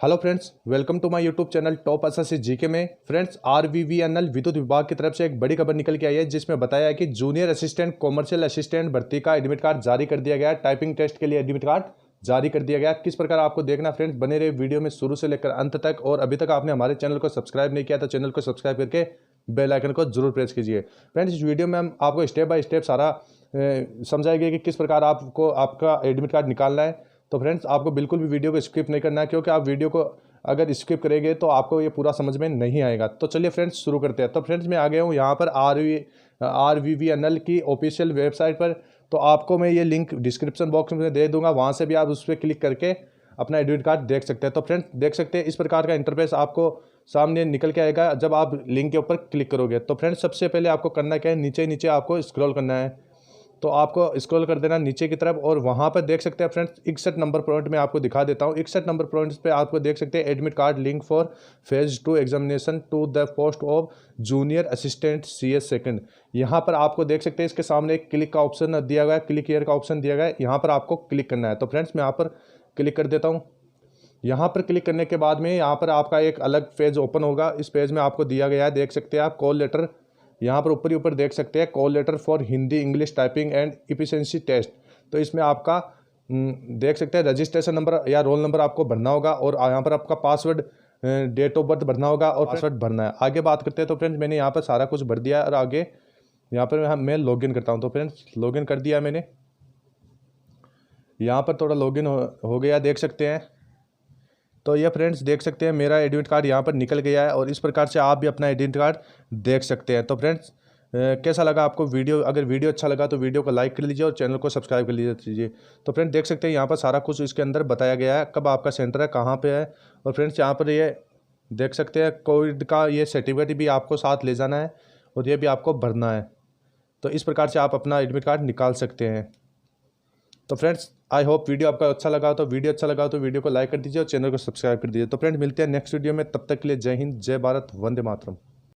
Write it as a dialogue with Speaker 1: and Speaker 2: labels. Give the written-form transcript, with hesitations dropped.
Speaker 1: Hello friends, welcome to my YouTube channel top SSC GK में। Friends, RVVNL विद्युत विभाग की तरफ से एक बड़ी खबर निकल के आई है जिसमें बताया है कि जूनियर असिस्टेंट कॉमर्शियल असिस्टेंट भर्ती का एडमिट कार्ड जारी कर दिया गया है। टाइपिंग टेस्ट के लिए एडमिट कार्ड जारी कर दिया गया। किस प्रकार आपको देखना फ्रेंड्स, बने रहे वीडियो में शुरू से लेकर अंत तक। और अभी तक आपने हमारे चैनल को सब्सक्राइब नहीं किया तो चैनल को सब्सक्राइब करके बेल आइकन को जरूर प्रेस कीजिए। फ्रेंड्स, इस वीडियो में हम आपको स्टेप बाय स्टेप सारा समझाएंगे कि किस प्रकार आपको आपका एडमिट कार्ड निकालना है। तो फ्रेंड्स, आपको बिल्कुल भी वीडियो को स्किप नहीं करना है, क्योंकि आप वीडियो को अगर स्किप करेंगे तो आपको ये पूरा समझ में नहीं आएगा। तो चलिए फ्रेंड्स, शुरू करते हैं। तो फ्रेंड्स, मैं आ गया हूँ यहाँ पर आरवीवीएनएल की ऑफिशियल वेबसाइट पर। तो आपको मैं ये लिंक डिस्क्रिप्शन बॉक्स में दे दूंगा, वहाँ से भी आप उस पर क्लिक करके अपना एडमिट कार्ड देख सकते हैं। तो फ्रेंड्स, देख सकते हैं इस प्रकार का इंटरफेस आपको सामने निकल के आएगा जब आप लिंक के ऊपर क्लिक करोगे। तो फ्रेंड्स, सबसे पहले आपको करना क्या है, नीचे नीचे आपको स्क्रॉल करना है। तो आपको स्क्रॉल कर देना नीचे की तरफ और वहाँ पर देख सकते हैं फ्रेंड्स 61 नंबर पॉइंट में आपको दिखा देता हूँ। 61 नंबर पॉइंट्स पे आपको देख सकते हैं admit card link for phase 2 examination to the post of junior assistant CS second. यहाँ पर आपको देख सकते हैं इसके सामने एक क्लिक का ऑप्शन दिया गया है, क्लिक हियर का ऑप्शन दिया गया है। यहाँ पर आपको क्लिक करना है। तो फ्रेंड्स, मैं यहाँ पर क्लिक कर देता हूँ। यहाँ पर क्लिक करने के बाद में यहाँ पर आपका एक अलग पेज ओपन होगा। इस पेज में आपको दिया गया है, देख सकते हैं आप, कॉल लेटर। यहाँ पर ऊपर ही ऊपर देख सकते हैं call letter for Hindi English typing and efficiency test. तो इसमें आपका देख सकते हैं रजिस्ट्रेशन नंबर या रोल नंबर आपको भरना होगा और यहाँ पर आपका पासवर्ड, डेट ऑफ बर्थ भरना होगा और पासवर्ड भरना है। आगे बात करते हैं। तो फ्रेंड्स, मैंने यहाँ पर सारा कुछ भर दिया और आगे यहाँ पर मैं लॉगिन करता हूँ। तो फ्रेंड्स, लॉगिन कर दिया मैंने। यहाँ पर थोड़ा लॉगिन हो गया, देख सकते हैं। तो ये फ्रेंड्स, देख सकते हैं मेरा एडमिट कार्ड यहाँ पर निकल गया है और इस प्रकार से आप भी अपना एडमिट कार्ड देख सकते हैं। तो फ्रेंड्स, कैसा लगा आपको वीडियो? अगर वीडियो अच्छा लगा तो वीडियो को लाइक कर लीजिए और चैनल को सब्सक्राइब कर लीजिए। तो फ्रेंड्स, देख सकते हैं यहाँ पर सारा कुछ इसके अंदर बताया गया है, कब आपका सेंटर है, कहाँ पे है। और फ्रेंड्स, यहाँ पर ये देख सकते हैं कोविड का ये सर्टिफिकेट भी आपको साथ ले जाना है और ये भी आपको भरना है। तो इस प्रकार से आप अपना एडमिट कार्ड निकाल सकते हैं। तो फ्रेंड्स, आई होप वीडियो आपका अच्छा लगा। तो वीडियो को लाइक कर दीजिए और चैनल को सब्सक्राइब कर दीजिए। तो फ्रेंड्स, मिलते हैं नेक्स्ट वीडियो में। तब तक के लिए जय हिंद, जय भारत, वंदे मातरम।